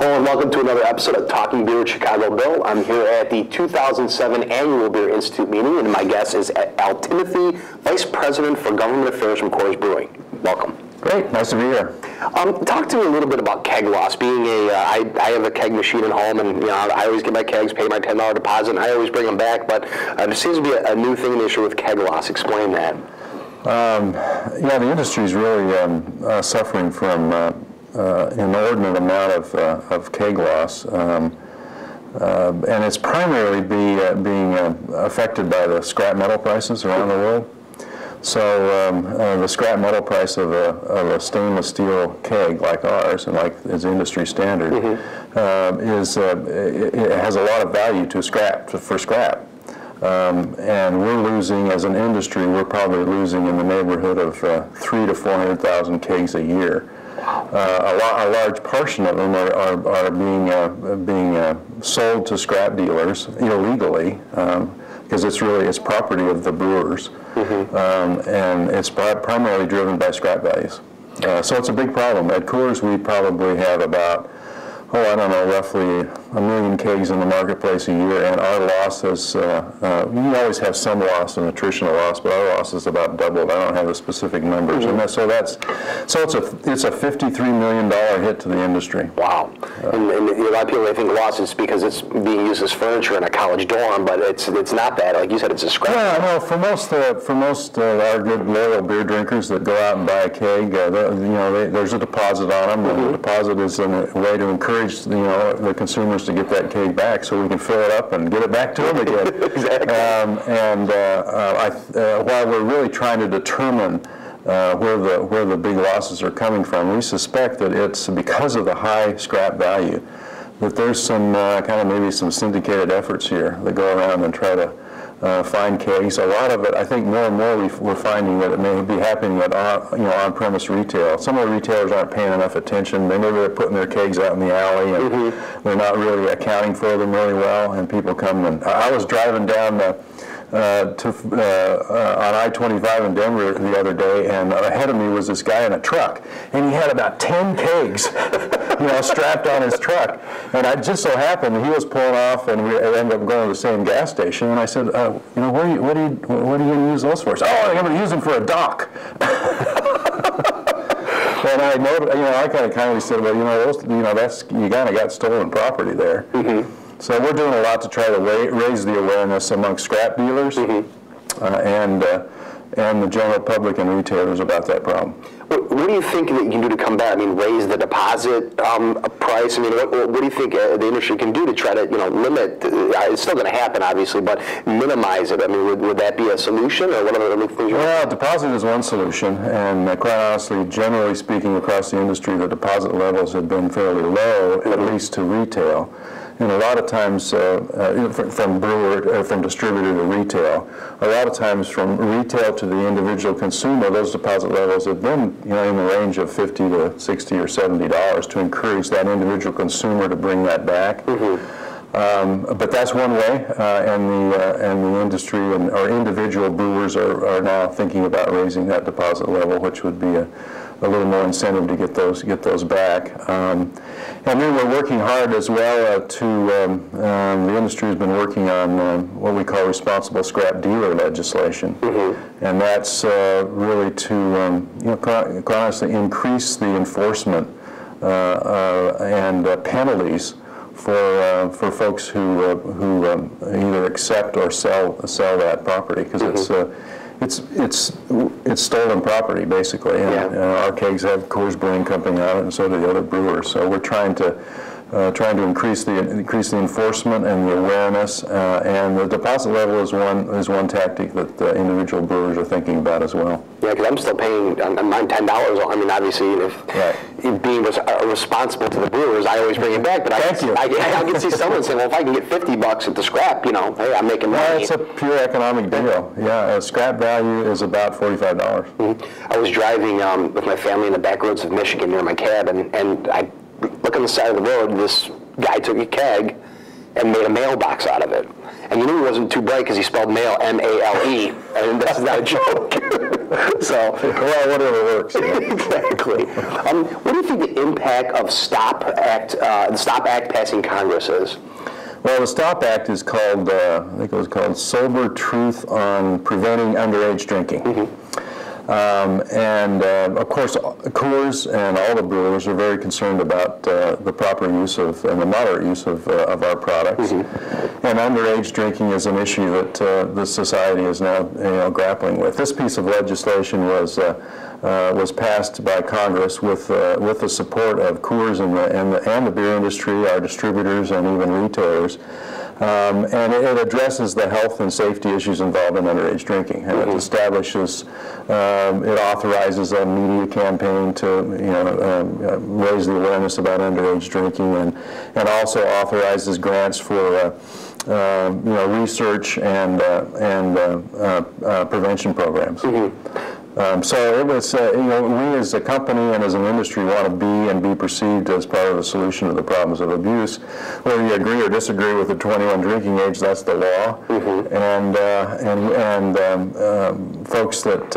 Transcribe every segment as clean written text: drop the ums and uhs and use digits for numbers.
Hello and welcome to another episode of Talking Beer with Chicago Bill. I'm here at the 2007 Annual Beer Institute meeting, and my guest is Al Timothy, Vice President for Government Affairs from Coors Brewing. Welcome. Great, nice to be here. Talk to me a little bit about keg loss. Being I have a keg machine at home, and I always get my kegs, pay my $10 deposit, and I always bring them back. But there seems to be a new thing in the issue with keg loss. Explain that. Yeah, the industry is really suffering from an inordinate amount of keg loss, and it's primarily being affected by the scrap metal prices around the world. So the scrap metal price of a stainless steel keg like ours, and like is industry standard, it has a lot of value to scrap for scrap. And we're losing, as an industry, we're probably losing in the neighborhood of 300,000 to 400,000 kegs a year. A large portion of them are being sold to scrap dealers illegally, because it's property of the brewers, and it's primarily driven by scrap values. So it's a big problem. At Coors, we probably have about, I don't know, roughly 1 million kegs in the marketplace a year, and our loss is, we always have some loss, an attritional loss, but our loss is about doubled. I don't have the specific numbers. And so it's a $53 million hit to the industry. Wow. And a lot of people, they think loss is because it's being used as furniture in a college dorm, but it's not that. Like you said, it's a scrap. Yeah, no, for most of our good loyal beer drinkers that go out and buy a keg, there's a deposit on them, and the deposit is a way to encourage the consumers to get that keg back, so we can fill it up and get it back to them again. Exactly. While we're really trying to determine where the big losses are coming from, we suspect that it's because of the high scrap value, that there's some maybe some syndicated efforts here that go around and try to find kegs. A lot of it, I think, more and more we're finding that it may be happening at on-premise retail. Some of the retailers aren't paying enough attention. Maybe they're putting their kegs out in the alley, and they're not really accounting for them really well. And people come and I was driving down on I-25 in Denver the other day, and ahead of me was this guy in a truck, and he had about 10 kegs, strapped on his truck. And I just so happened he was pulling off, and we ended up going to the same gas station. And I said, what are you going to use those for? He said, I'm going to use them for a dock. And I noted, I kind of kindly said, well, that's, you kind of got stolen property there. So we're doing a lot to try to raise the awareness amongst scrap dealers and the general public and retailers about that problem. What do you think that you can do to combat? I mean, raise the deposit price. I mean, what do you think the industry can do to try to limit? It's still going to happen, obviously, but minimize it. I mean, would that be a solution, or what other things? Well, deposit is one solution, and quite honestly, generally speaking, across the industry, the deposit levels have been fairly low, at least to retail. And a lot of times, from distributor to retail, a lot of times from retail to the individual consumer, those deposit levels have been, in the range of $50 to $60 or $70 to encourage that individual consumer to bring that back. But that's one way, and the industry or individual brewers are now thinking about raising that deposit level, which would be a little more incentive to get those back. And then we're working hard as well the industry has been working on what we call responsible scrap dealer legislation. And that's really to, quite honestly, increase the enforcement and penalties for folks who either accept or sell that property, because it's stolen property, basically. And our kegs have Coors Brewing Company on it, and so do the other brewers. So we're trying to increase the enforcement and the awareness, and the deposit level is one tactic that the individual brewers are thinking about as well. Yeah, because I'm still paying mine $10. I mean, obviously, if being responsible to the brewers, I always bring it back. But I can see someone saying, well, if I can get $50 at the scrap, hey, I'm making money. Yeah, it's a pure economic deal. Yeah, scrap value is about $45. I was driving with my family in the back roads of Michigan near my cabin, and I look on the side of the road, this guy took a keg and made a mailbox out of it. And you knew it wasn't too bright because he spelled mail M-A-L-E, and that's not a joke. So, well, whatever works. Exactly. What do you think the impact of the Stop Act passing Congress is? Well, the STOP Act is called, I think it was called Sober Truth on Preventing Underage Drinking. Of course, Coors and all the brewers are very concerned about the proper use of and the moderate use of our products. And underage drinking is an issue that the society is now grappling with. This piece of legislation was passed by Congress with the support of Coors and the beer industry, our distributors, and even retailers. And it addresses the health and safety issues involved in underage drinking. And it establishes, it authorizes a media campaign to raise the awareness about underage drinking, and also authorizes grants for research and prevention programs. So it was, we as a company and as an industry want to be perceived as part of the solution to the problems of abuse. Whether you agree or disagree with the 21 drinking age, that's the law. And folks that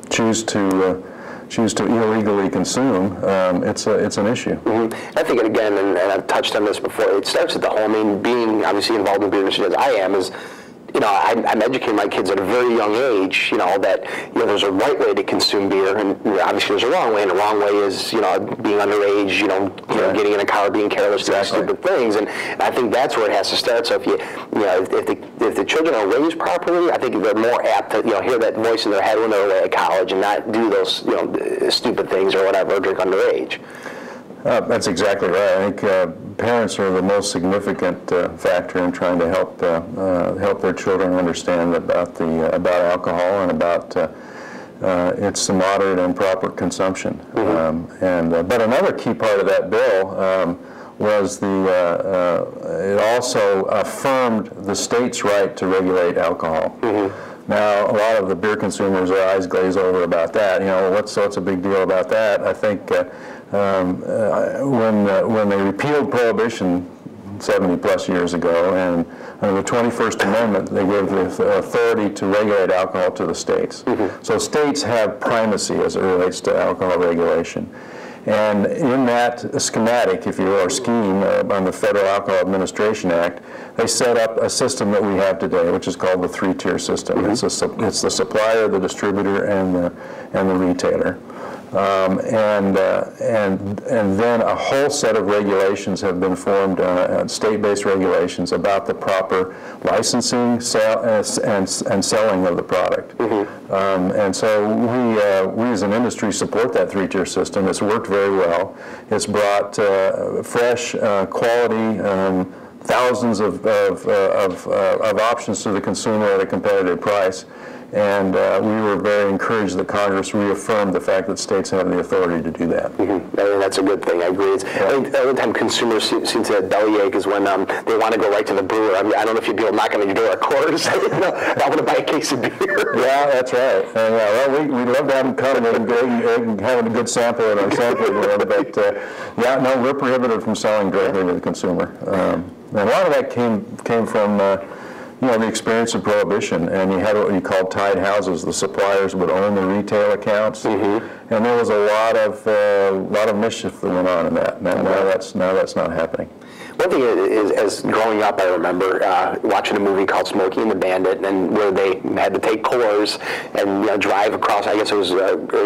choose to illegally consume, it's an issue. I think, again, and I've touched on this before, it starts at the home. I mean, being obviously involved in the beer industry as I am, is I'm educating my kids at a very young age, that there's a right way to consume beer, and obviously there's a wrong way, and the wrong way is being underage, getting in a car, being careless, doing stupid things, and I think that's where it has to start. So if the children are raised properly, I think they're more apt to hear that voice in their head when they're away at college and not do those stupid things or whatever, drink underage. That's exactly right. I think parents are the most significant factor in trying to help their children understand about alcohol and about its moderate and proper consumption. But another key part of that bill was it also affirmed the state's right to regulate alcohol. Now, a lot of the beer consumers, their eyes glaze over about that. What's a big deal about that? I think when they repealed Prohibition 70-plus years ago, and under the 21st Amendment, they gave the authority to regulate alcohol to the states. So states have primacy as it relates to alcohol regulation. And in that schematic, if you will, or scheme on the Federal Alcohol Administration Act, they set up a system that we have today, which is called the three-tier system. It's the supplier, the distributor, and the retailer. And then a whole set of regulations have been formed, state-based regulations about the proper licensing, and selling of the product. And so we as an industry support that three-tier system. It's worked very well. It's brought fresh, quality, thousands of options to the consumer at a competitive price. And we were very encouraged that Congress reaffirmed the fact that states have the authority to do that. I think that's a good thing. I agree. I think the only time consumers seem to bellyache is when they want to go right to the brewer. I mean, I don't know if you'd be knocking on your door at Coors. I want to buy a case of beer. Yeah, that's right. And, we love to have them come and having a good sample in our sampling room. But we're prohibited from selling directly to the consumer. And a lot of that came from the experience of Prohibition, and you had what you called tied houses. The suppliers would own the retail accounts, and there was a lot of mischief that went on in that. Now that's not happening. One thing is, as growing up, I remember watching a movie called Smokey and the Bandit, and where they had to take Coors and drive across, I guess it was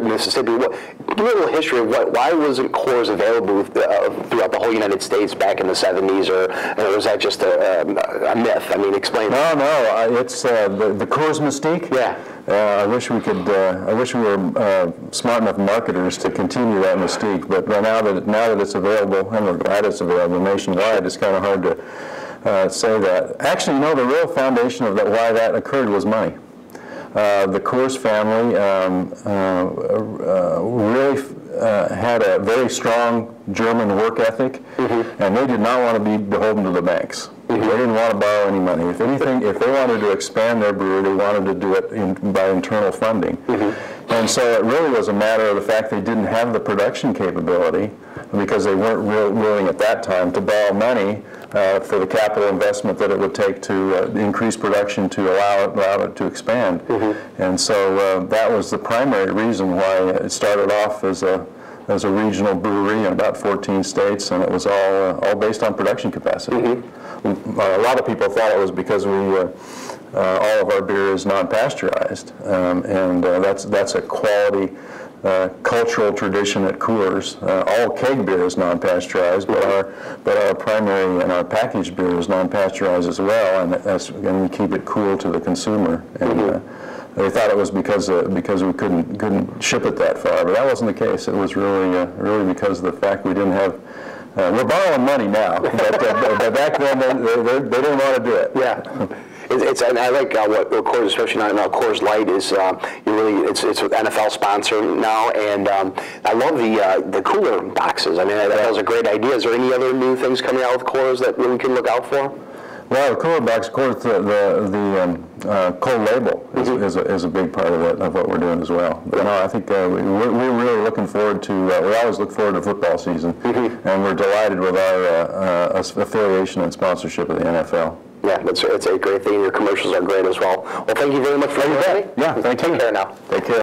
Mississippi. Give me a little history of why wasn't Coors available throughout the whole United States back in the 70s, or was that just a myth? I mean, explain. No, it's the Coors mystique. Yeah. I wish we could. I wish we were smart enough marketers to continue that mystique. But now that it's available, and we're glad it's available nationwide, it's kind of hard to say that. Actually, the real foundation of why that occurred was money. The Coors family really had a very strong German work ethic, and they did not want to be beholden to the banks. They didn't want to borrow any money. If anything, if they wanted to expand their brewery, they wanted to do it by internal funding. And so it really was a matter of the fact they didn't have the production capability, because they weren't willing at that time to borrow money for the capital investment that it would take to increase production to allow it to expand. And so that was the primary reason why it started off as a regional brewery in about 14 states, and it was all based on production capacity. A lot of people thought it was because all of our beer is non-pasteurized, and that's a quality cultural tradition at Coors. All keg beer is non-pasteurized, but our primary and our packaged beer is non-pasteurized as well, and we keep it cool to the consumer. And they thought it was because we couldn't ship it that far, but that wasn't the case. It was really because of the fact we didn't have. We're borrowing money now, but back then they didn't want to do it. Yeah. And I like what Coors, especially now Coors Light, is it's an NFL sponsor now, and I love the cooler boxes. I mean, that was a great idea. Is there any other new things coming out with Coors that we can look out for? Well, the cooler box, of course, the cold label is a big part of what we're doing as well. But no, I think we're really looking forward to. We always look forward to football season, and we're delighted with our affiliation and sponsorship of the NFL. Yeah, it's a great thing. Your commercials are great as well. Well, thank you very much for your day. Yeah, thank you. Take care now. Take care.